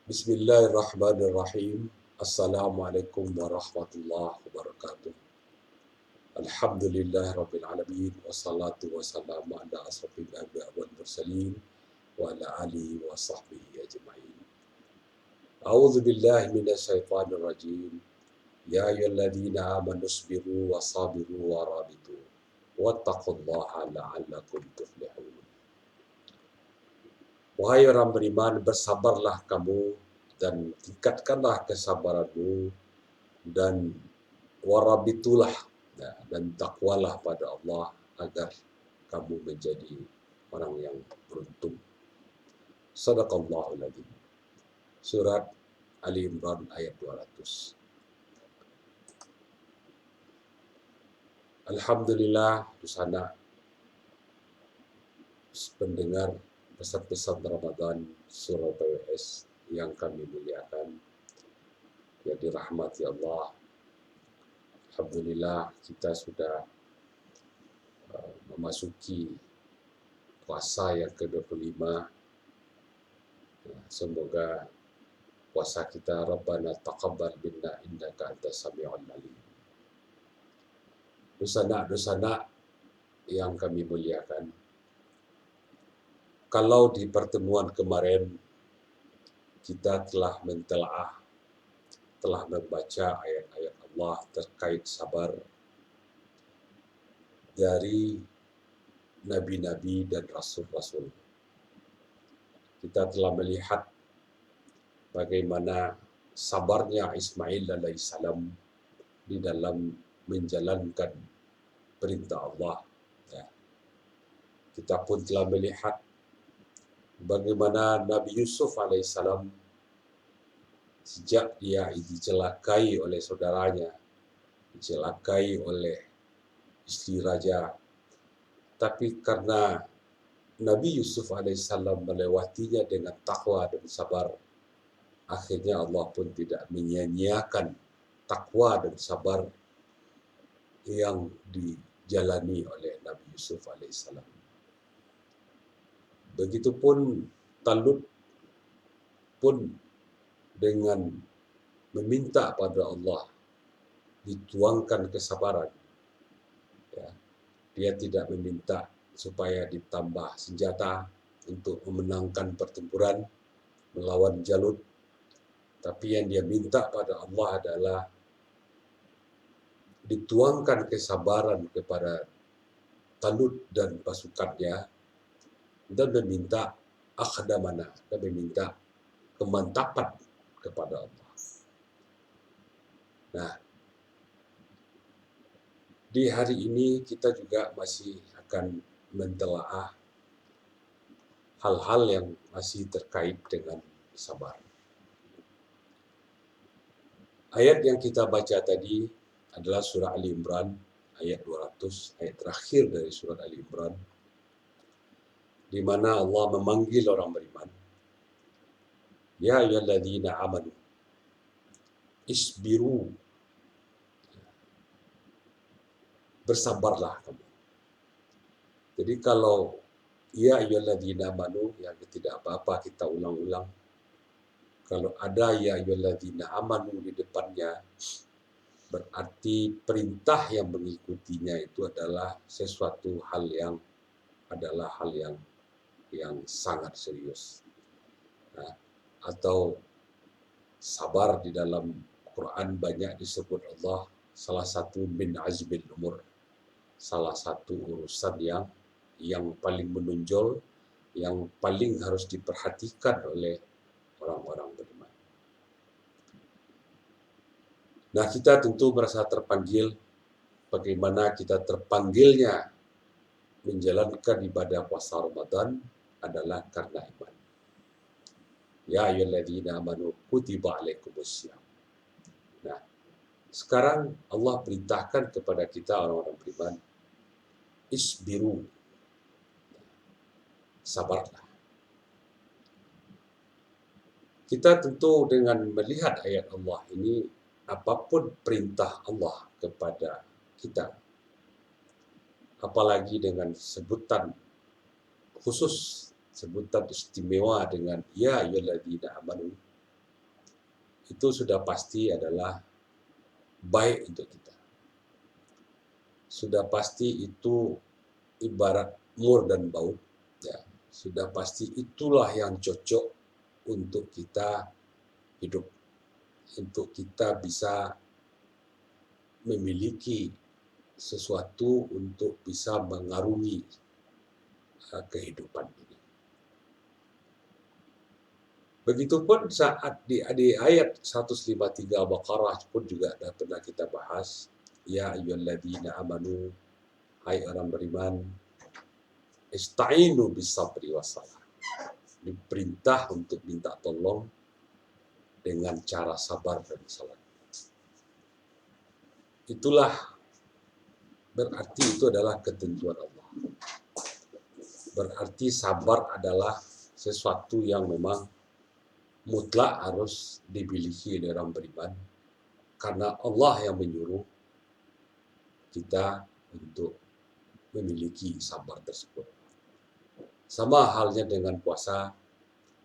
Bismillahirrahmanirrahim. Assalamualaikum warahmatullahi wabarakatuh. Alhamdulillah rabbil alamin wassalatu wassalamu ala asrofil anbiya wal mursalin wa ala alihi wa sahbihi ajma'in. A'udzu billahi minasyaitonir rajim. Ya ayyuhalladzina amanu sabiru wasabiru warabitu wattaqullaha la'allakum tuflihun. Wahai orang beriman, bersabarlah kamu dan tingkatkanlah kesabaranmu dan warabitulah dan takwalah pada Allah agar kamu menjadi orang yang beruntung. Sadaqallahul adzim. Surat Ali Imran ayat 200. Alhamdulillah di sana pendengar pesan-pesan Ramadan surah PWS yang kami muliakan, yang dirahmati Allah. Alhamdulillah kita sudah memasuki puasa yang ke-25. Semoga puasa kita Rabbana taqabbal minna innaka antas samiul alim. Dosa-dosa yang kami muliakan. Kalau di pertemuan kemarin kita telah mentelaah, telah membaca ayat-ayat Allah terkait sabar dari nabi-nabi dan rasul-rasul. Kita telah melihat bagaimana sabarnya Ismail alaihissalam di dalam menjalankan perintah Allah. Kita pun telah melihat bagaimana Nabi Yusuf alaihissalam sejak dia dicelakai oleh saudaranya, dicelakai oleh istri raja, tapi karena Nabi Yusuf alaihissalam melewatinya dengan takwa dan sabar, akhirnya Allah pun tidak menyia-nyiakan takwa dan sabar yang dijalani oleh Nabi Yusuf alaihissalam. Begitupun Talut pun dengan meminta pada Allah dituangkan kesabaran. Ya, dia tidak meminta supaya ditambah senjata untuk memenangkan pertempuran melawan Jalut, tapi yang dia minta pada Allah adalah dituangkan kesabaran kepada Talut dan pasukannya, dan meminta akhdamana, dan meminta kemantapan kepada Allah. Nah, di hari ini kita juga masih akan mentelaah hal-hal yang masih terkait dengan sabar. Ayat yang kita baca tadi adalah surah Ali Imran ayat 200, ayat terakhir dari surah Ali Imran, di mana Allah memanggil orang beriman. Ya ayyuhalladzina amanu isbiru. Bersabarlah kamu. Jadi kalau ya ayyuhalladzina amanu, yang tidak apa-apa kita ulang-ulang. Kalau ada ya ayyuhalladzina amanu di depannya, berarti perintah yang mengikutinya itu adalah sesuatu hal yang sangat serius. Nah, atau sabar di dalam Quran banyak disebut Allah salah satu min azbil umur, salah satu urusan yang paling menonjol, yang paling harus diperhatikan oleh orang-orang beriman. Nah, kita tentu merasa terpanggil. Bagaimana kita terpanggilnya menjalankan ibadah puasa Ramadan adalah karena iman. Ya ayyuhalladzina amanu kutiba alaikumussyam. Nah, sekarang Allah perintahkan kepada kita orang-orang beriman, isbiru. Sabarlah. Kita tentu dengan melihat ayat Allah ini, apapun perintah Allah kepada kita, apalagi dengan sebutan khusus, sebutan istimewa dengan ya ayyuhalladzina amanu, itu sudah pasti adalah baik untuk kita. Sudah pasti itu ibarat mur dan bau, ya. Sudah pasti itulah yang cocok untuk kita hidup, untuk kita bisa memiliki sesuatu untuk bisa mengarungi kehidupan ini. Begitupun saat di ayat 153 Al-Baqarah pun juga pernah kita bahas, ya ayyuhalladzina amanu, hai orang beriman, ista'inu bis-sabri was-salah. Diperintah untuk minta tolong dengan cara sabar dan salat. Itulah berarti itu adalah ketentuan Allah. Berarti sabar adalah sesuatu yang memang mutlak harus dimiliki oleh orang beriman, karena Allah yang menyuruh kita untuk memiliki sabar tersebut. Sama halnya dengan puasa,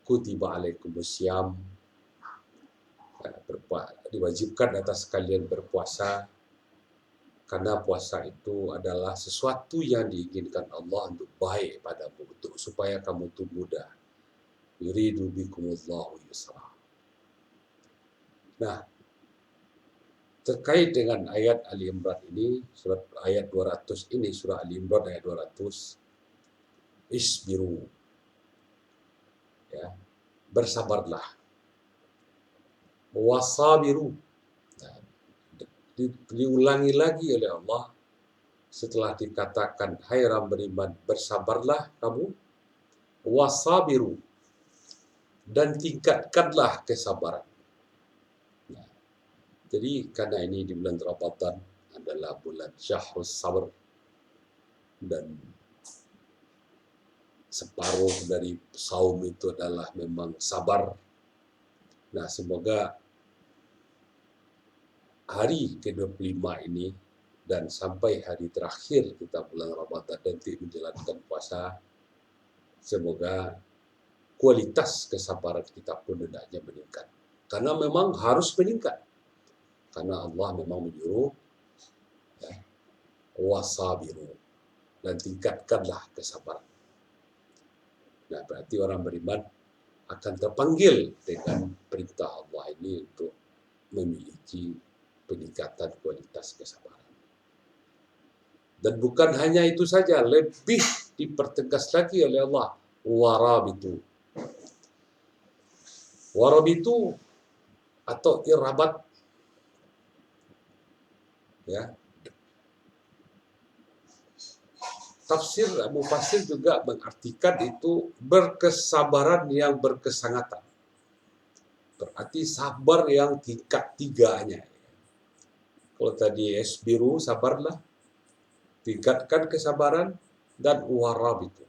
kutiba alaikumusiyam, diwajibkan atas kalian berpuasa, karena puasa itu adalah sesuatu yang diinginkan Allah untuk baik padamu, untuk supaya kamu itu mudah. Yuridu bikumullahu yusra. Nah, terkait dengan ayat Ali Imran ini, surat ayat 200 ini, surah Ali Imran ayat 200, isbiru, ya, bersabarlah, wasabiru. Nah, diulangi lagi oleh Allah setelah dikatakan, hai orang beriman, bersabarlah kamu, wasabiru, dan tingkatkanlah kesabaran. Nah, jadi karena ini di bulan Ramadan adalah bulan Syahrus Sabr, dan separuh dari saum itu adalah memang sabar. Nah, semoga hari ke-25 ini dan sampai hari terakhir kita bulan Ramadan nanti menjalankan puasa, semoga kualitas kesabaran kita pun hendaknya meningkat. Karena memang harus meningkat. Karena Allah memang menyuruh, ya, wasabiru, dan tingkatkanlah kesabaran. Nah, berarti orang beriman akan terpanggil dengan perintah Allah ini untuk memiliki peningkatan kualitas kesabaran. Dan bukan hanya itu saja, lebih dipertegas lagi oleh Allah, warabitu. Warabitu atau irabat, ya. Tafsir Mufassir juga mengartikan itu berkesabaran yang berkesangatan. Berarti sabar yang tingkat tiganya. Kalau tadi esbiru, sabarlah, tingkatkan kesabaran, dan warabitu,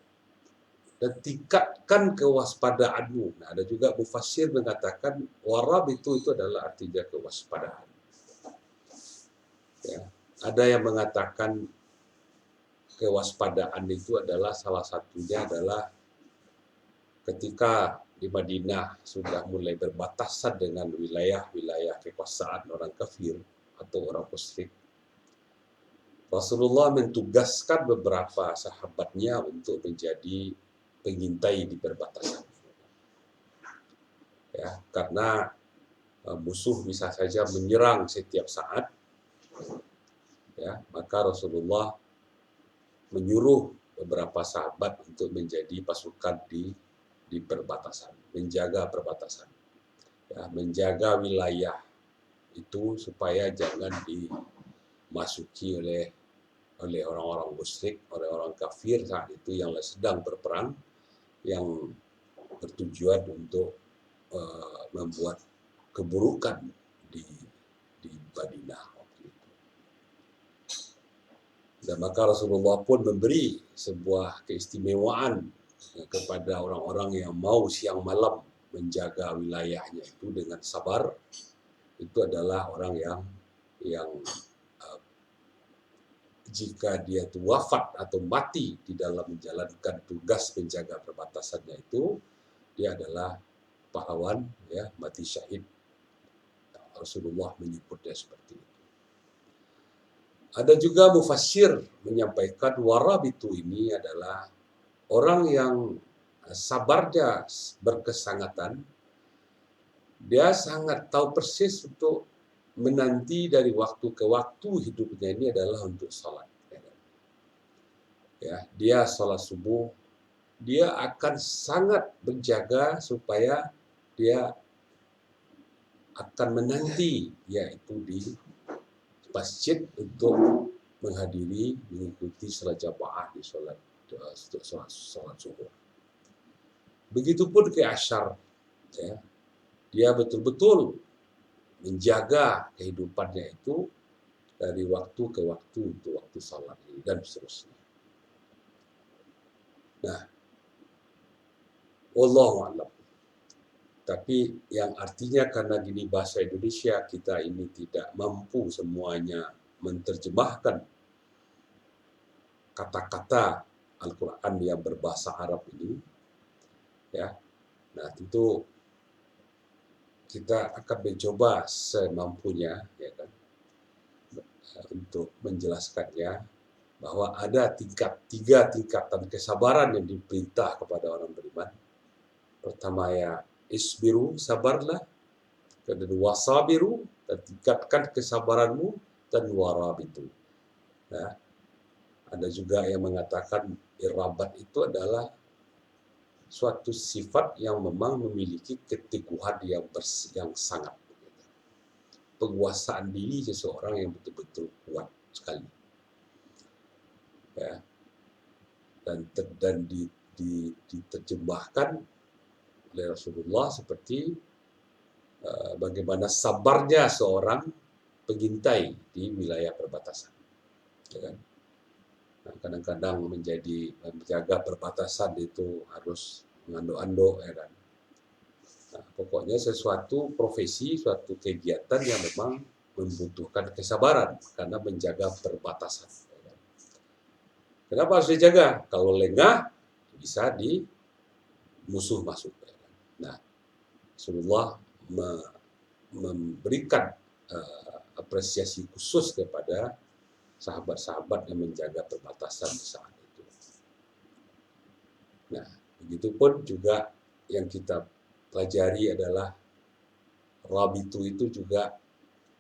dan tingkatkan kewaspadaanmu. Nah, ada juga mufassir mengatakan warabitu itu adalah artinya kewaspadaan. Ya. Ada yang mengatakan kewaspadaan itu adalah salah satunya adalah ketika di Madinah sudah mulai berbatasan dengan wilayah-wilayah kekuasaan orang kafir atau orang musyrik, Rasulullah mentugaskan beberapa sahabatnya untuk menjadi pengintai di perbatasan. Ya, karena musuh bisa saja menyerang setiap saat. Ya, maka Rasulullah menyuruh beberapa sahabat untuk menjadi pasukan di perbatasan, menjaga perbatasan. Ya, menjaga wilayah itu supaya jangan dimasuki oleh orang-orang musyrik, oleh orang kafir saat itu yang sedang berperang, yang bertujuan untuk membuat keburukan di Madinah waktu itu. Dan maka Rasulullah pun memberi sebuah keistimewaan kepada orang-orang yang mau siang malam menjaga wilayahnya itu dengan sabar. Itu adalah orang yang jika dia itu wafat atau mati di dalam menjalankan tugas penjaga perbatasannya itu, dia adalah pahlawan, ya, mati syahid Rasulullah menyebutnya seperti itu. Ada juga mufassir menyampaikan warabitu ini adalah orang yang sabarnya berkesangatan, dia sangat tahu persis untuk menanti dari waktu ke waktu hidupnya ini adalah untuk salat. Ya, dia salat subuh, dia akan sangat menjaga supaya dia akan menanti, yaitu di masjid untuk mengikuti salat jamaah di salat subuh. Begitupun ke Asyar, ya, dia betul-betul menjaga kehidupannya itu dari waktu ke waktu untuk waktu salat ini dan seterusnya. Nah, wallahu a'lam. Tapi yang artinya karena gini bahasa Indonesia kita ini tidak mampu semuanya menerjemahkan kata-kata Al-Quran yang berbahasa Arab ini, ya. Nah, tentu kita akan mencoba semampunya, ya kan, untuk menjelaskannya bahwa ada tiga tingkatan kesabaran yang diperintah kepada orang beriman. Pertama ya isbiru, sabarlah. Kedua sabiru, dan tingkatkan kesabaranmu, dan warabitu. Nah, ada juga yang mengatakan irabat itu adalah suatu sifat yang memang memiliki keteguhan yang sangat. Penguasaan diri seseorang yang betul-betul kuat sekali. Ya. Dan diterjemahkan oleh Rasulullah seperti bagaimana sabarnya seorang pengintai di wilayah perbatasan. Ya kan? Nah, kadang-kadang menjaga perbatasan itu harus mengandok-andok, ya kan. Nah, pokoknya sesuatu profesi, suatu kegiatan yang memang membutuhkan kesabaran karena menjaga perbatasan. Ya kan. Kenapa harus dijaga? Kalau lengah bisa musuh masuk. Ya kan. Nah, Rasulullah memberikan apresiasi khusus kepada sahabat-sahabat yang menjaga perbatasan di saat itu. Nah, begitupun juga yang kita pelajari adalah rabitu itu juga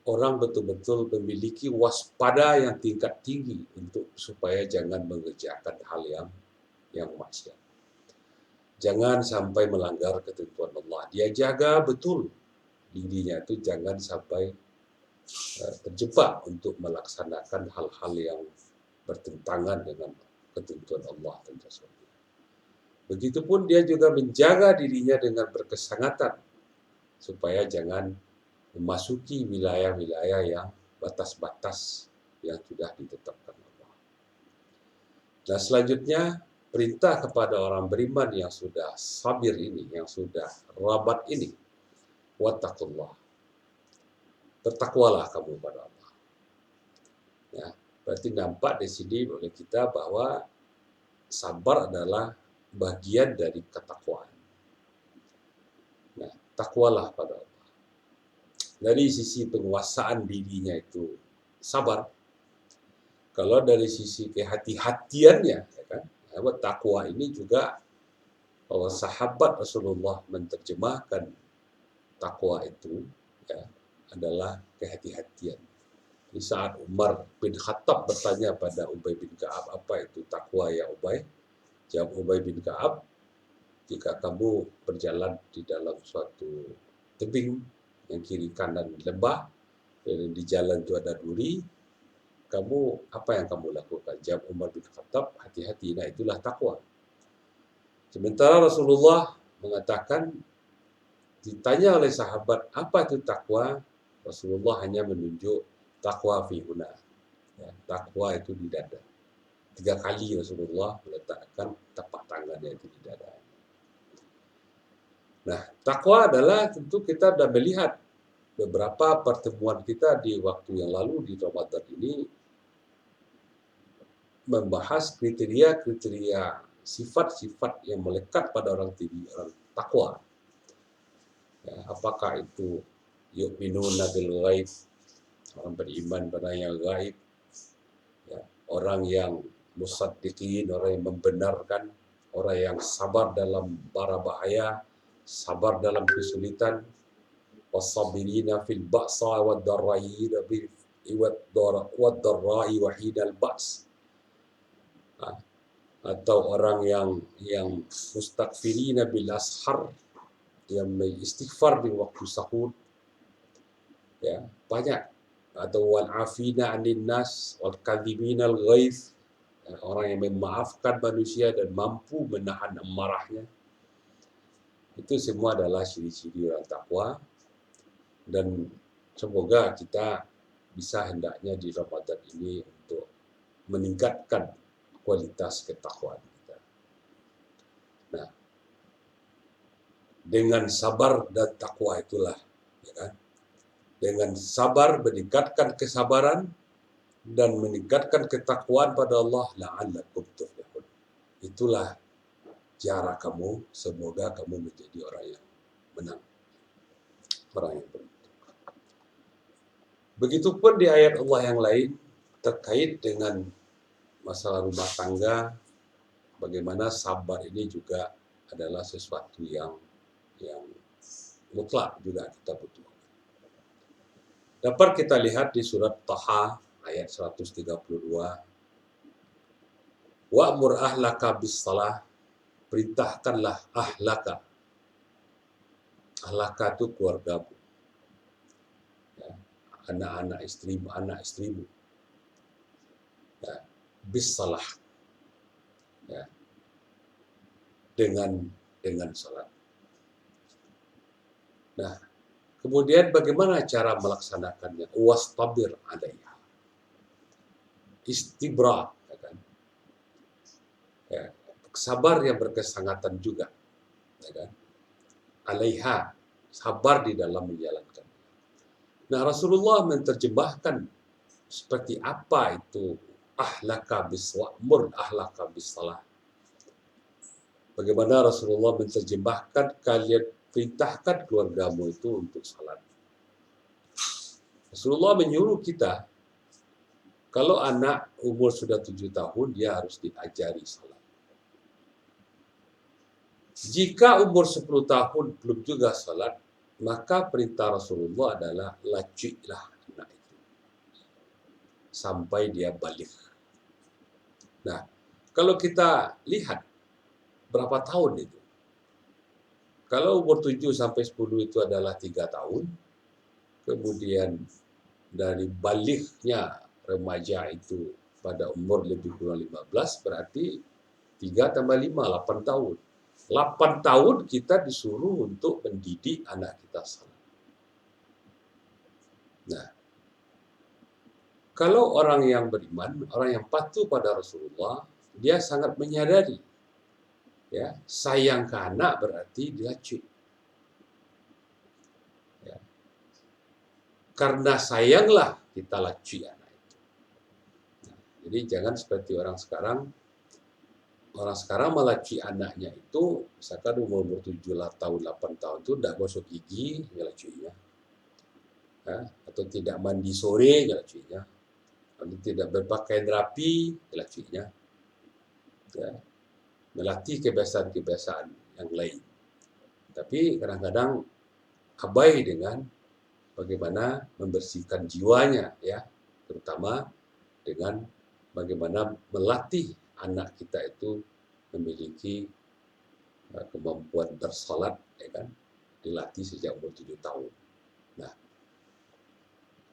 orang betul-betul memiliki waspada yang tingkat tinggi untuk supaya jangan mengerjakan hal yang maksiat. Jangan sampai melanggar ketentuan Allah. Dia jaga betul dirinya itu jangan sampai terjebak untuk melaksanakan hal-hal yang bertentangan dengan ketentuan Allah dan Rasulnya. Begitupun dia juga menjaga dirinya dengan berkesangatan supaya jangan memasuki wilayah-wilayah yang batas-batas yang sudah ditetapkan Allah. Dan selanjutnya perintah kepada orang beriman yang sudah sabir ini, yang sudah rabat ini, wattaqullah. Bertakwalah kamu pada Allah. Ya, berarti nampak di sini oleh kita bahwa sabar adalah bagian dari ketakwaan. Nah, takwalah pada Allah. Dari sisi penguasaan dirinya itu sabar. Kalau dari sisi kehati-hatiannya, ya kan, takwa ini juga bahwa sahabat Rasulullah menerjemahkan takwa itu, ya, adalah kehati-hatian. Di saat Umar bin Khattab bertanya pada Ubay bin Ka'ab, apa itu takwa ya Ubay? Jawab Ubay bin Ka'ab, jika kamu berjalan di dalam suatu tebing yang kiri kanan lembah, dan di jalan itu ada duri, kamu apa yang kamu lakukan? Jawab Umar bin Khattab, hati-hati, nah itulah takwa. Sementara Rasulullah mengatakan, ditanya oleh sahabat, apa itu takwa? Rasulullah hanya menunjuk takwa fi huna. Ya, takwa itu di dada. 3 kali Rasulullah meletakkan tapak tangannya itu di dada. Nah, takwa adalah tentu kita sudah melihat beberapa pertemuan kita di waktu yang lalu di Ramadan ini membahas kriteria-kriteria sifat-sifat yang melekat pada orang takwa. Ya, apakah itu yu'minuna bil ghaib, orang beriman pada yang gaib, ya. Orang yang musaddiqin, orang yang membenarkan, orang yang sabar dalam bara bahaya, sabar dalam kesulitan, wasabirina fil ba'sa wad dharra'i wad dharra'i wa hinal ba's. Atau orang yang mustakfirina bil ashar, yang beristighfar di waktu sahur, ya banyak. Atau wal afina 'anil nas wal kadhibina al ghaiz, orang yang memaafkan manusia dan mampu menahan amarahnya. Itu semua adalah ciri-ciri orang takwa, dan semoga kita bisa hendaknya di Ramadan ini untuk meningkatkan kualitas ketakwaan kita. Nah, dengan sabar dan takwa itulah, ya kan? Dengan sabar meningkatkan kesabaran dan meningkatkan ketakwaan pada Allah, la'allakum tuflihun. Itulah cara kamu, semoga kamu menjadi orang yang menang, orang yang beruntung. Begitupun di ayat Allah yang lain terkait dengan masalah rumah tangga, bagaimana sabar ini juga adalah sesuatu yang mutlak juga kita butuhkan. Dapat kita lihat di surat Taha ayat 132. Wa'mur ahlaka bis-shalah, perintahkanlah ahlaka. Ahlaka itu keluargamu, ya, anak istrimu, ya, bis-shalah, ya, dengan salat. Nah, kemudian bagaimana cara melaksanakannya? Wastabir 'alaiha. Istibra, ya kan? Ya, sabar yang berkesangatan juga, ya kan? 'Alaiha, sabar di dalam menjalankan. Nah, Rasulullah menerjemahkan seperti apa itu ahlaka wa'mur ahlaka bis-shalah. Bagaimana Rasulullah menerjemahkan, kalian perintahkan keluargamu itu untuk salat. Rasulullah menyuruh kita, kalau anak umur sudah 7 tahun, dia harus diajari salat. Jika umur 10 tahun belum juga salat, maka perintah Rasulullah adalah laciklah anak itu sampai dia balik. Nah, kalau kita lihat berapa tahun itu? Kalau umur 7 sampai 10 itu adalah 3 tahun, kemudian dari baliknya remaja itu pada umur lebih kurang 15, berarti 3 tambah 5, 8 tahun. 8 tahun kita disuruh untuk mendidik anak kita salat. Nah, kalau orang yang beriman, orang yang patuh pada Rasulullah, dia sangat menyadari, ya, sayang ke anak berarti dilacik. Ya. Karena sayanglah kita lacik anak itu. Nah, jadi jangan seperti orang sekarang. Orang sekarang melacik anaknya itu, misalkan umur 7 tahun, 8 tahun itu tidak gosok gigi, ngelaciknya. Ya, atau tidak mandi sore, ngelaciknya. Atau tidak berpakaian rapi, ngelaciknya. Ya, melatih kebiasaan-kebiasaan yang lain. Tapi kadang-kadang abai dengan bagaimana membersihkan jiwanya, ya, terutama dengan bagaimana melatih anak kita itu memiliki kemampuan bersalat, ya kan, dilatih sejak umur 7 tahun. Nah,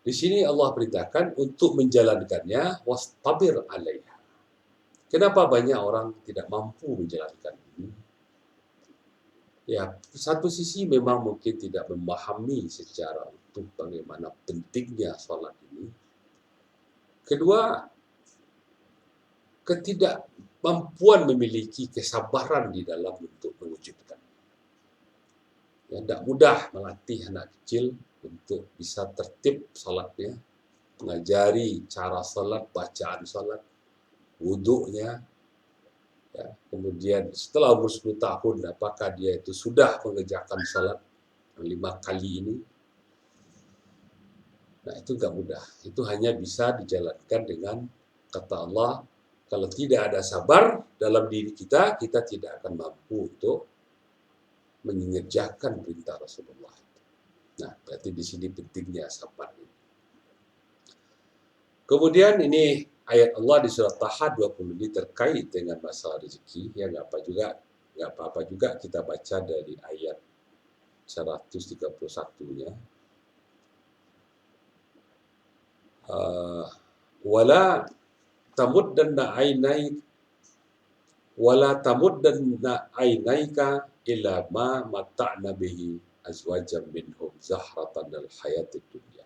di sini Allah perintahkan untuk menjalankannya, wastabir 'alaiha. Kenapa banyak orang tidak mampu menjalankan ini? Ya, satu sisi memang mungkin tidak memahami secara utuh bagaimana pentingnya salat ini. Kedua, ketidakmampuan memiliki kesabaran di dalam untuk mewujudkan. Ya, tidak mudah melatih anak kecil untuk bisa tertib salatnya, mengajari cara salat, bacaan salat, wuduknya. Ya, kemudian setelah umur 10 tahun, apakah dia itu sudah mengerjakan salat 5 kali ini? Nah, itu nggak mudah. Itu hanya bisa dijalankan dengan kata Allah, kalau tidak ada sabar dalam diri kita, kita tidak akan mampu untuk mengerjakan perintah Rasulullah. Nah, berarti di sini pentingnya sabar. Kemudian ini ayat Allah di surat Taha 20 ini terkait dengan masalah rezeki. Ya nggak apa-apa juga kita baca dari ayat 131-nya. Wala tamuddanna ainai wala tamuddanna ainaika ila ma mata'na bihi azwajan minhum zahratanal hayatid dunya.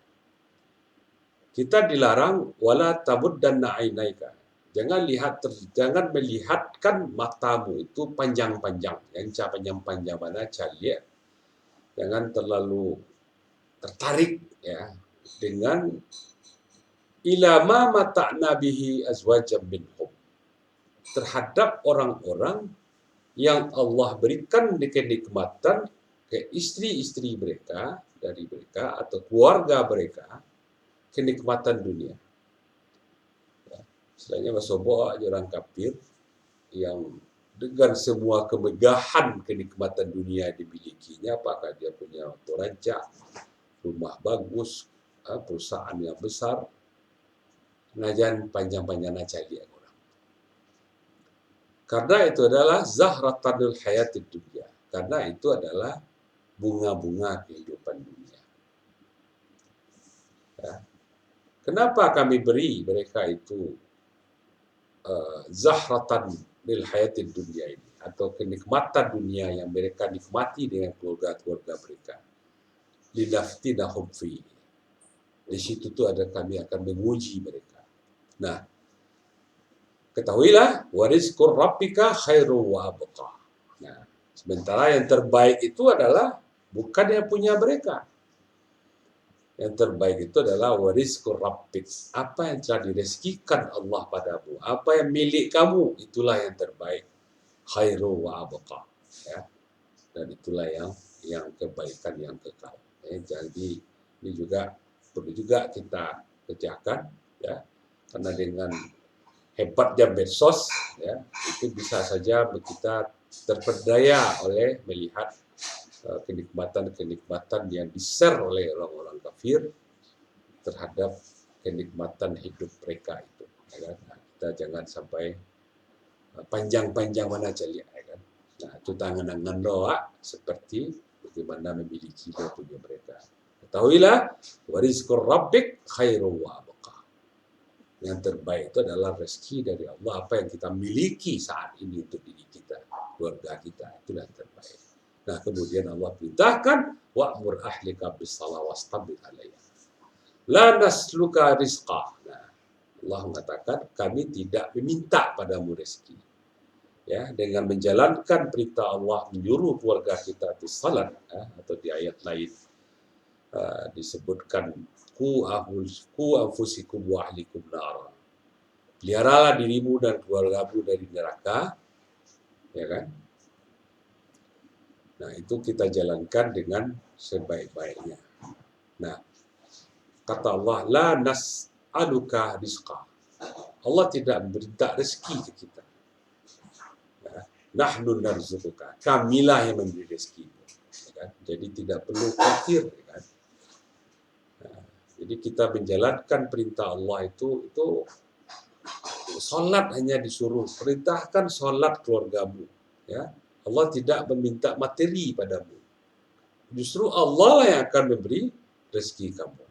Kita dilarang wala tamuddanna ainaika. Jangan melihatkan matamu itu panjang-panjang. Yang panjang-panjang mana cari. Jangan terlalu tertarik ya dengan ilama mata'na bihi azwajan minhum, terhadap orang-orang yang Allah berikan kenikmatan ke istri-istri mereka dari mereka atau keluarga mereka, kenikmatan dunia. Istilahnya masobo orang kafir yang dengan semua kemegahan kenikmatan dunia dimilikinya, apakah dia punya waktu rancak, rumah bagus, perusahaan yang besar, najan panjang-panjang cari orang. Karena itu adalah zahratanul hayatid dunya. Karena itu adalah bunga-bunga kehidupan dunia. Ya. Kenapa kami beri mereka itu zahratan lil hayatid dunya ini, atau kenikmatan dunia yang mereka nikmati dengan keluarga-keluarga mereka. Linaftinahum fi. Di situ tuh ada kami akan menguji mereka. Nah, ketahuilah warizqur rabbika khairu wa abqa. Nah, sementara yang terbaik itu adalah bukan yang punya mereka. Yang terbaik itu adalah warizqur rabbik. Apa yang telah direzekikan Allah padamu, apa yang milik kamu, itulah yang terbaik. Khairu wa abqa. Ya. Dan itulah yang kebaikan yang kekal. Jadi ini juga perlu juga kita kerjakan, ya, karena dengan hebatnya medsos, ya, itu bisa saja kita terperdaya oleh melihat kenikmatan-kenikmatan yang di-share oleh orang-orang kafir terhadap kenikmatan hidup mereka itu. Ya kan? Nah, kita jangan sampai panjang-panjang mana cari. Ya kan? Nah, itu tangan-tangan doa seperti bagaimana memiliki punya mereka. Ketahuilah warizqur rabbik khairu wa abqa. Yang terbaik itu adalah rezeki dari Allah, apa yang kita miliki saat ini untuk diri kita, keluarga kita, itulah yang terbaik. Nah, kemudian Allah perintahkan wa'mur ahlika bis-shalah wastabir 'alaiha. La nasluka rizqa. Nah, Allah mengatakan kami tidak meminta padamu rezeki. Ya, dengan menjalankan perintah Allah menyuruh keluarga kita di salat, atau di ayat lain disebutkan ku anfusikum wa ahlikum nar. Peliharalah dirimu dan keluargamu dari neraka, ya kan? Nah, itu kita jalankan dengan sebaik-baiknya. Nah, kata Allah, la nas'aluka rizqa. Allah tidak meminta rezeki ke kita. Ya, nahnu narzuquka. Kamilah yang memberi rezeki. Ya kan? Jadi tidak perlu khawatir. Ya kan? Nah, jadi kita menjalankan perintah Allah itu solat hanya disuruh, perintahkan solat keluargamu. Ya, Allah tidak meminta materi padamu. Justru Allah lah yang akan memberi rezeki kamu.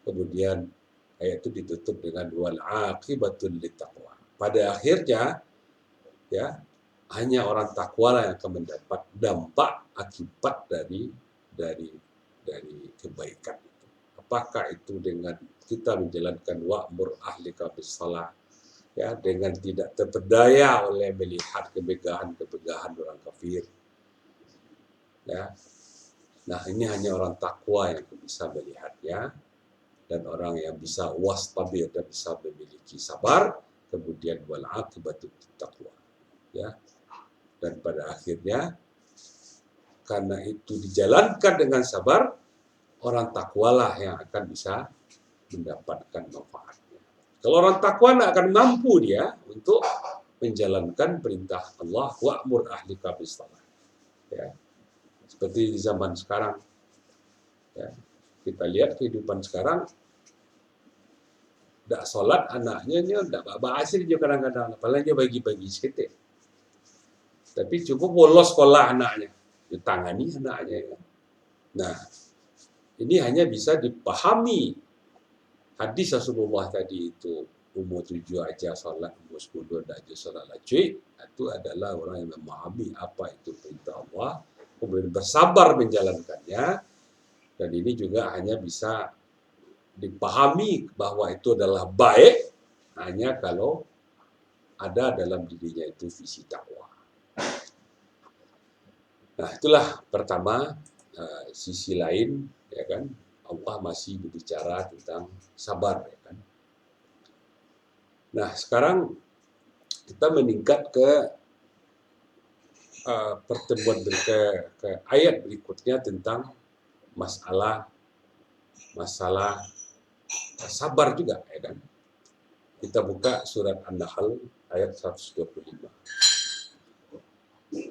Kemudian ayat itu ditutup dengan wal aqibatul littaqwa. Pada akhirnya, ya, hanya orang takwa lah yang akan mendapat dampak akibat dari kebaikan itu. Apakah itu dengan kita menjalankan wa'mur ahlika bis-shalah, ya, dengan tidak terpedaya oleh melihat kemegahan orang kafir. Ya. Nah, ini hanya orang takwa yang bisa melihatnya, dan orang yang bisa wastabir dan bisa memiliki sabar, kemudian wal aqibatu taqwa. Ya. Dan pada akhirnya karena itu dijalankan dengan sabar, orang takwalah yang akan bisa mendapatkan manfaatnya. Kalau orang takwa tidak akan mampu dia untuk menjalankan perintah Allah, wa'mur ahlika bis-shalah. Ya. Seperti di zaman sekarang. Ya. Kita lihat kehidupan sekarang, tidak sholat anaknya, tidak asir juga kadang-kadang, apalagi bagi-bagi sedikit. Tapi cukup bolos sekolah anaknya, ditangani anaknya. Nah, ini hanya bisa dipahami. Hadis Rasulullah tadi itu, umur 7 aja sholat, umur 10 tidak aja sholat lagi, itu adalah orang yang memahami apa itu perintah Allah, kemudian bersabar menjalankannya, dan ini juga hanya bisa dipahami bahwa itu adalah baik hanya kalau ada dalam dirinya itu visi dakwah. Nah, itulah pertama, sisi lain, ya kan, Allah masih berbicara tentang sabar, ya kan. Nah, sekarang kita meningkat ke pertemuan ke ayat berikutnya tentang masalah sabar juga, ya kan. Kita buka surat An-Nahl ayat 125.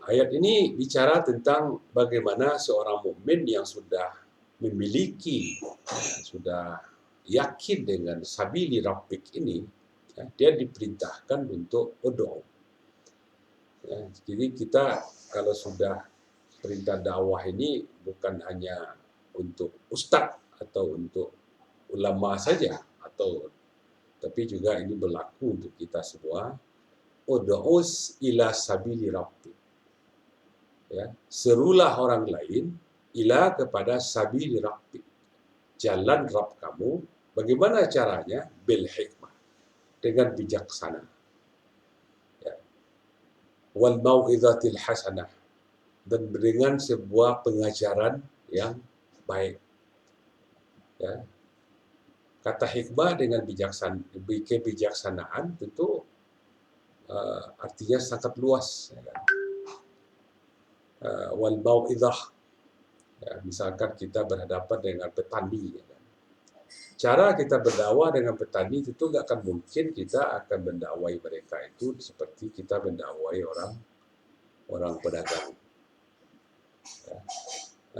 Ayat ini bicara tentang bagaimana seorang mukmin yang sudah memiliki, sudah yakin dengan sabili rabbik ini, ya, dia diperintahkan untuk ud'u. Ya, jadi kita kalau sudah perintah dakwah ini bukan hanya untuk ustadz atau untuk ulama saja, tapi juga ini berlaku untuk kita semua. Ud'us ila sabili rabbik. Ya, serulah orang lain kepada sabili rabbik, jalan Rabb kamu. Bagaimana caranya? Bil hikmah, dengan bijaksana. Ya. Wal mau'izatil hasanah, dan dengan sebuah pengajaran yang baik. Ya. Kata hikmah dengan kebijaksanaan tentu artinya sangat luas. Ya. Wal mau'izah, ya, misalkan kita berhadapan dengan petani, ya. Cara kita berdakwah dengan petani itu nggak akan mungkin kita akan mendakwai mereka itu seperti kita mendakwai orang pedagang, ya.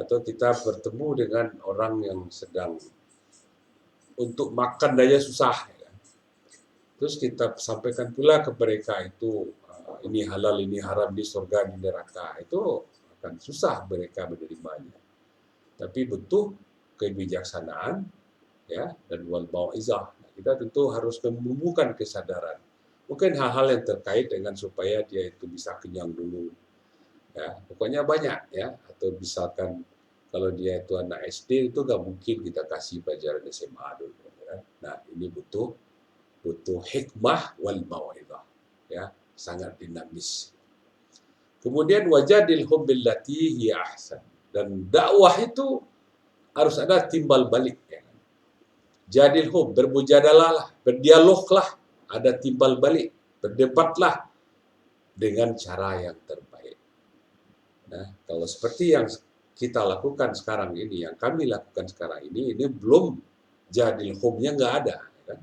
Atau kita bertemu dengan orang yang sedang untuk makan aja susah, ya. Terus kita sampaikan pula ke mereka itu ini halal, ini haram, di surga, di neraka, itu akan susah mereka menerimanya. Tapi butuh kebijaksanaan, ya, dan wal mau'izah. Kita tentu harus menumbuhkan kesadaran. Mungkin hal-hal yang terkait dengan supaya dia itu bisa kenyang dulu. Ya, pokoknya banyak, ya. Atau misalkan kalau dia itu anak SD itu nggak mungkin kita kasih pelajaran SMA dulu. Ya. Nah, ini butuh hikmah wal mau'izah, ya, sangat dinamis. Kemudian wajadilhum billati hiya ahsan, dan dakwah itu harus ada timbal balik, ya. Jadilhum, bermujadalah, berdialoglah, ada timbal balik, berdebatlah dengan cara yang terbaik. Nah, kalau seperti yang kita lakukan sekarang ini, yang kami lakukan sekarang ini belum jadilhumnya nggak ada, ya kan?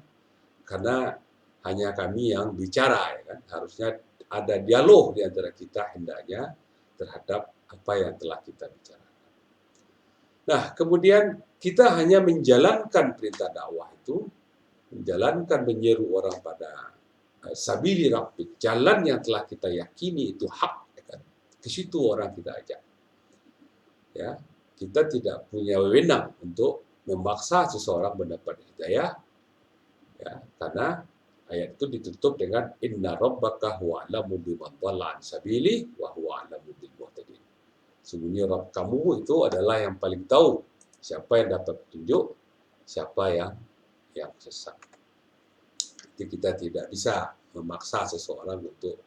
Karena hanya kami yang bicara, ya kan? Harusnya ada dialog di antara kita hendaknya terhadap apa yang telah kita bicarakan. Nah, kemudian kita hanya menjalankan perintah dakwah itu, menyeru orang pada sabili rabbik, jalan yang telah kita yakini itu hak, ya kan? Ke situ orang kita ajak. Ya, kita tidak punya wewenang untuk memaksa seseorang mendapat hidayah, ya, karena ayat itu ditutup dengan inna rabbaka huwa a'lamu biman dhalla an sabili wa huwa a'lamu bil muhtadin. Sungguhnya Rabb kamu itu adalah yang paling tahu siapa yang dapat petunjuk, siapa yang sesat. Jadi kita tidak bisa memaksa seseorang untuk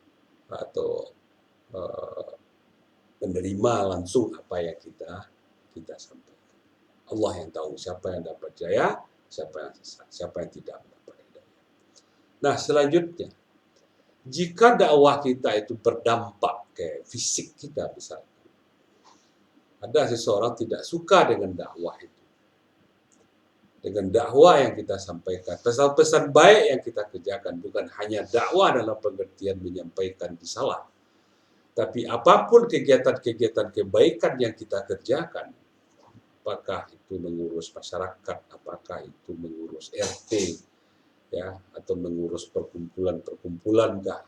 atau menerima langsung apa yang kita sampaikan. Allah yang tahu siapa yang dapat jaya, siapa yang sesat, siapa yang tidak mendapat hidayah. Nah, selanjutnya, jika dakwah kita itu berdampak ke fisik kita, misalnya, ada seseorang tidak suka dengan dakwah itu, dengan dakwah yang kita sampaikan, pesan-pesan baik yang kita kerjakan, bukan hanya dakwah dalam pengertian menyampaikan risalah, tapi apapun kegiatan-kegiatan kebaikan yang kita kerjakan, apakah itu mengurus masyarakat, apakah itu mengurus RT, ya, atau mengurus perkumpulan-perkumpulan kah,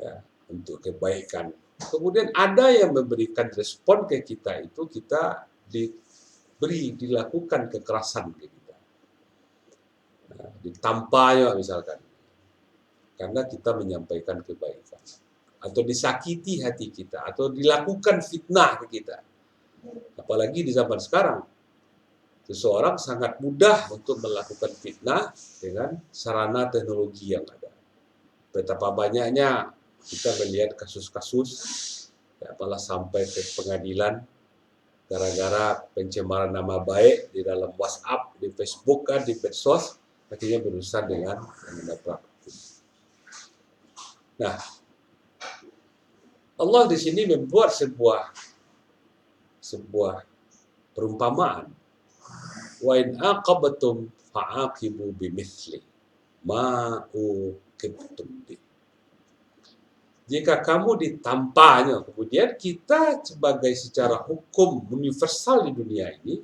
ya, untuk kebaikan. Kemudian ada yang memberikan respon ke kita, itu kita dilakukan kekerasan ke kita, ditampar misalkan, karena kita menyampaikan kebaikan, atau disakiti hati kita, atau dilakukan fitnah ke kita. Apalagi di zaman sekarang, seseorang sangat mudah untuk melakukan fitnah dengan sarana teknologi yang ada. Betapa banyaknya kita melihat kasus-kasus, ya, malah sampai ke pengadilan gara-gara pencemaran nama baik di dalam WhatsApp, di Facebook, kan, di medsos, akhirnya berurusan dengan mendapat. Nah, Allah di sini membuat sebuah perumpamaan. Wa in aqabtum fa'aqibu bimithli ma uqibtum bi. Jika kamu ditampaknya, kemudian kita sebagai secara hukum universal di dunia ini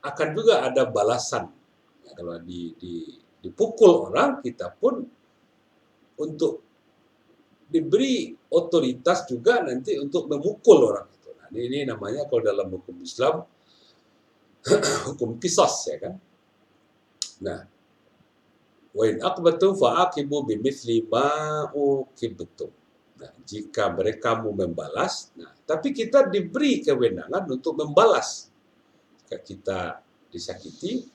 akan juga ada balasan. Ya, kalau dipukul orang, kita pun untuk diberi otoritas juga nanti untuk memukul orang itu. Nah, ini namanya kalau dalam hukum Islam hukum qisas, ya kan. Nah, wa in aqbatu fa'aqibu bimithli ma uqibtum. Nah, jika mereka mau membalas, nah, tapi kita diberi kewenangan untuk membalas. Jika kita disakiti,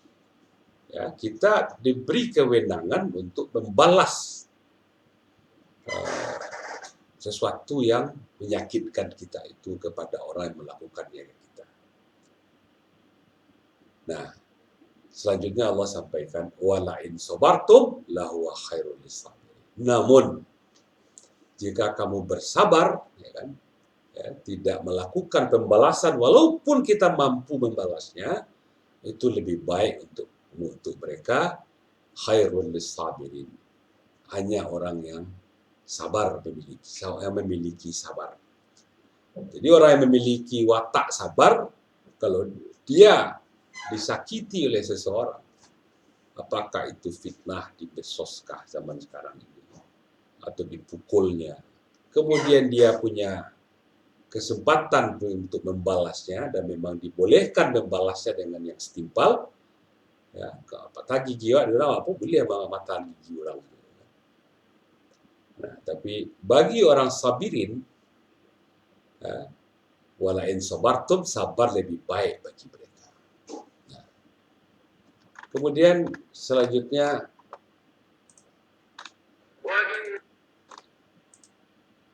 ya, kita diberi kewenangan untuk membalas sesuatu yang menyakitkan kita itu kepada orang yang melakukannya ke kita. Nah, selanjutnya Allah sampaikan, wala in sabartum lahuwa khairul lisabirin. Namun jika kamu bersabar, ya kan, ya, tidak melakukan pembalasan walaupun kita mampu membalasnya, itu lebih baik untuk mereka, khairul lisabirin. Hanya orang yang sabar memiliki sabar. Jadi orang yang memiliki watak sabar, kalau dia disakiti oleh seseorang, apakah itu fitnah di medsoskah zaman sekarang ini, atau dipukulnya, kemudian dia punya kesempatan untuk membalasnya, dan memang dibolehkan membalasnya dengan yang setimpal, ya, apakah gigi orang apa boleh mata gigi orang. Nah, tapi bagi orang sabirin, ya, wala in sabartum, sabar lebih baik bagi mereka. Nah, kemudian selanjutnya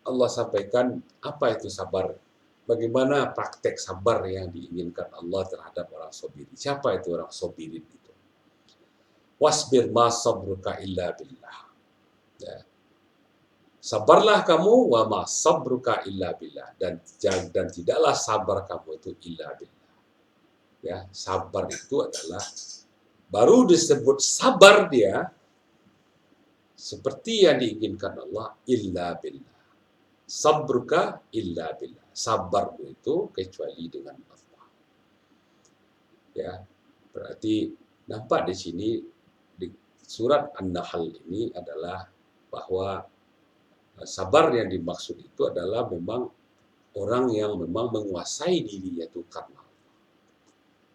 Allah sampaikan apa itu sabar, bagaimana praktek sabar yang diinginkan Allah terhadap orang sabirin. Siapa itu orang sabirin itu? Wasbir ma sabruka illa billah. Ya. Sabarlah kamu, wa ma sabruka illa billah, dan tidaklah sabar kamu itu illa billah. Ya, sabar itu adalah baru disebut sabar dia seperti yang diinginkan Allah, illa billah. Sabruka illa billah. Sabar itu kecuali dengan Allah. Ya, berarti nampak di sini di surat An-Nahl ini adalah bahwa sabar yang dimaksud itu adalah memang orang yang memang menguasai dirinya itu karena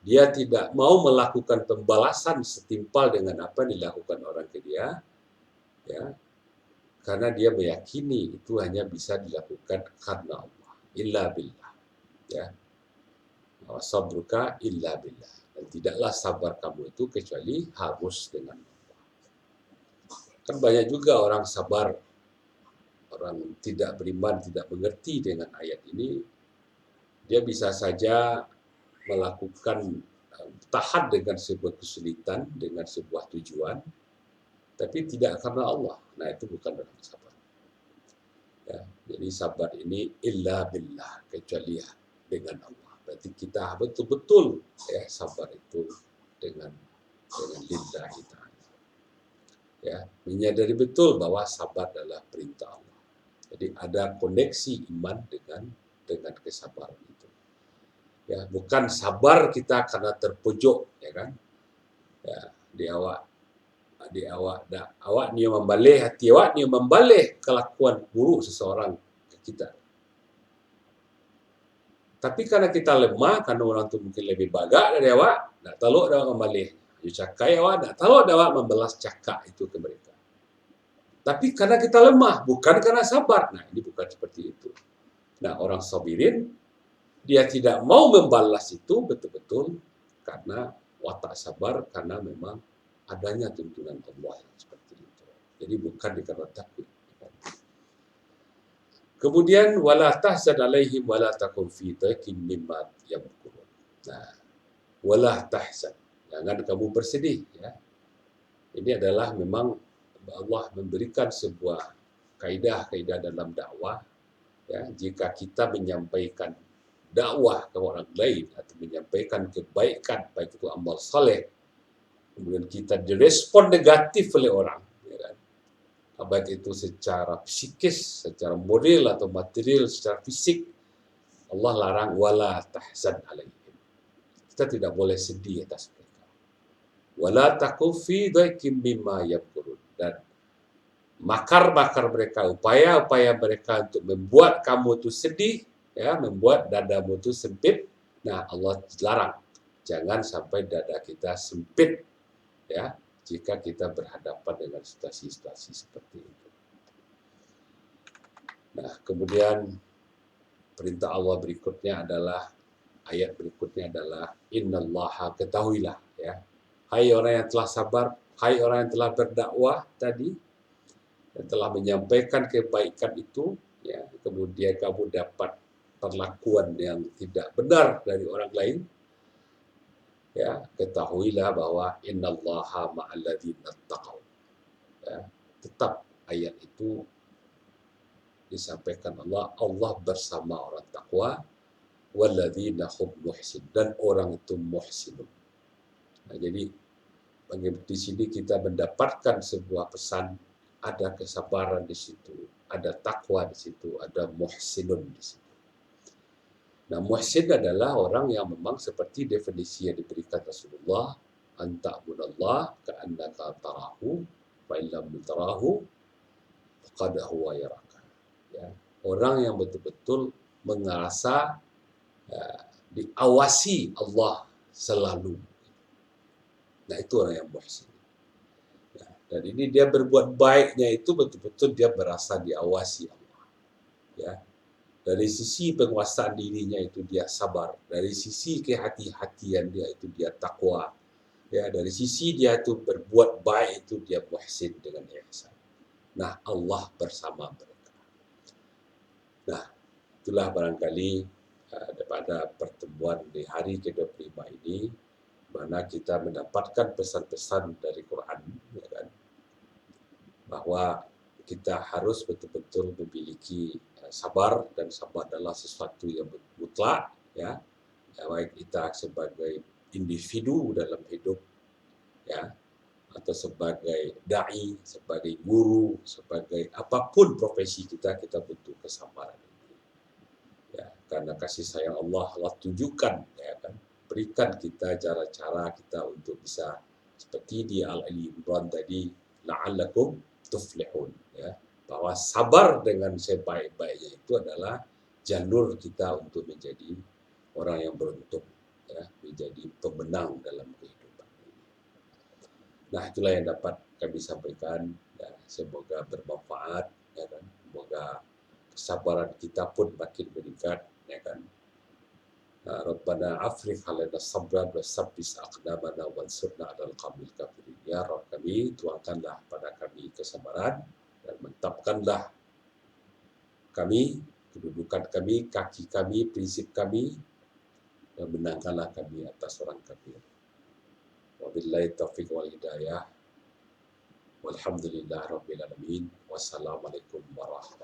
dia tidak mau melakukan pembalasan setimpal dengan apa yang dilakukan orang ke dia, ya, karena dia meyakini itu hanya bisa dilakukan karena Allah, illa billah, ya, sabruka illa billah, dan tidaklah sabar kamu itu kecuali harus dengan Allah. Kan banyak juga orang sabar, orang tidak beriman, tidak mengerti dengan ayat ini, dia bisa saja melakukan tahan dengan sebuah kesulitan, dengan sebuah tujuan, tapi tidak karena Allah. Nah, itu bukan orang sabar. Ya, jadi sabar ini illa billah, kecuali dengan Allah. berarti kita betul-betul ya sabar itu dengan lillahi ta'ala. Ya, menyadari betul bahwa sabar adalah perintah Allah. Jadi ada koneksi iman dengan kesabaran itu. Ya, bukan sabar kita karena terpojok, ya kan? Ya, awak ni membalih hati awak ni membalih kelakuan buruk seseorang ke kita. Tapi karena kita lemah, karena orang tu mungkin lebih bagak dari awak, nak taluk awak membalih. You cakai awak, nak taluk awak membalas cakap itu ke mereka. Tapi karena kita lemah, bukan karena sabar. Nah, ini bukan seperti itu. Nah, orang sabirin, dia tidak mau membalas itu betul-betul karena watak sabar, karena memang adanya tuntunan Allah yang seperti itu. Jadi bukan dikarenakan takut. Kemudian wala tahzan alaihim wala takun fi dhaikin mimma yamkurun. Nah, wala tahzan. Jangan kamu bersedih, ya. Ini adalah memang Allah memberikan sebuah kaidah-kaidah dalam dakwah, ya. Jika kita menyampaikan dakwah ke orang lain atau menyampaikan kebaikan, baik itu amal saleh, kemudian kita direspon negatif oleh orang, ya kan? Baik itu secara psikis, secara moral atau material, secara fisik, Allah larang wala tahzan alaihim. Kita tidak boleh sedih atas mereka. Wala taku fi dhaikin mimma yamkurun. Dan makar-makar mereka, upaya-upaya mereka untuk membuat kamu itu sedih, ya, membuat dadamu itu sempit. Nah, Allah larang, jangan sampai dada kita sempit, ya, jika kita berhadapan dengan situasi-situasi seperti itu. Nah, kemudian perintah Allah berikutnya adalah, ayat berikutnya adalah innallaha, ketahuilah, ya, hai orang yang telah sabar, hai orang yang telah berdakwah tadi, yang telah menyampaikan kebaikan itu, ya, kemudian kamu dapat perlakuan yang tidak benar dari orang lain, ya, ketahuilah bahwa innallaha ma'al ladzina taqaw. Ya, tetap ayat itu disampaikan Allah bersama orang takwa, walladzina hum muhsin, dan orang itu muhsinun. Nah, jadi di sini kita mendapatkan sebuah pesan, ada kesabaran di situ, ada takwa di situ, ada muhsinun di situ. Nah, muhsin adalah orang yang memang seperti definisi yang diberikan Rasulullah, anta'budallah ka'annaka tarahu, fa illam tarahu faqad huwa yaraka. Ya, orang yang betul-betul merasa diawasi Allah selalu. Nah, itu orang yang muhsin. Nah, dan ini dia berbuat baiknya itu betul-betul dia berasa diawasi Allah. Ya. Dari sisi penguasaan dirinya itu dia sabar, dari sisi kehati-hatian dia itu dia takwa. Ya, dari sisi dia itu berbuat baik itu dia muhsin dengan ihsan. Nah, Allah bersama mereka. Nah, itulah barangkali pada pertemuan di hari ke-25 ini, mana kita mendapatkan pesan-pesan dari Quran, ya kan, bahwa kita harus betul-betul memiliki sabar, dan sabar adalah sesuatu yang mutlak, ya, baik kita sebagai individu dalam hidup, ya, atau sebagai dai, sebagai guru, sebagai apapun profesi kita butuh kesabaran. Ya, karena kasih sayang Allah tunjukkan, ya kan, berikan kita cara-cara kita untuk bisa seperti di Al-Ali Imran tadi, la'allakum tuflihun, ya, bahwa sabar dengan sebaik-baiknya itu adalah jalur kita untuk menjadi orang yang beruntung, ya, menjadi pemenang dalam kehidupan ini. Nah, itulah yang dapat kami sampaikan, ya, semoga bermanfaat, ya kan, semoga kesabaran kita pun makin meningkat, ya kan. Rabbana afrigh 'alaina sabran wa tsabbit aqdamana wansurna 'alal qaumil kafirin. Ya Rabb kami, tuangkanlah pada kami kesabaran dan mantapkanlah kami, kedudukan kami, kaki kami, prinsip kami, dan menangkanlah kami atas orang kafir. Wabillahi taufiq wal hidayah. Walhamdulillahirabbil alamin. Wassalamualaikum warahmatullahi wabarakatuh.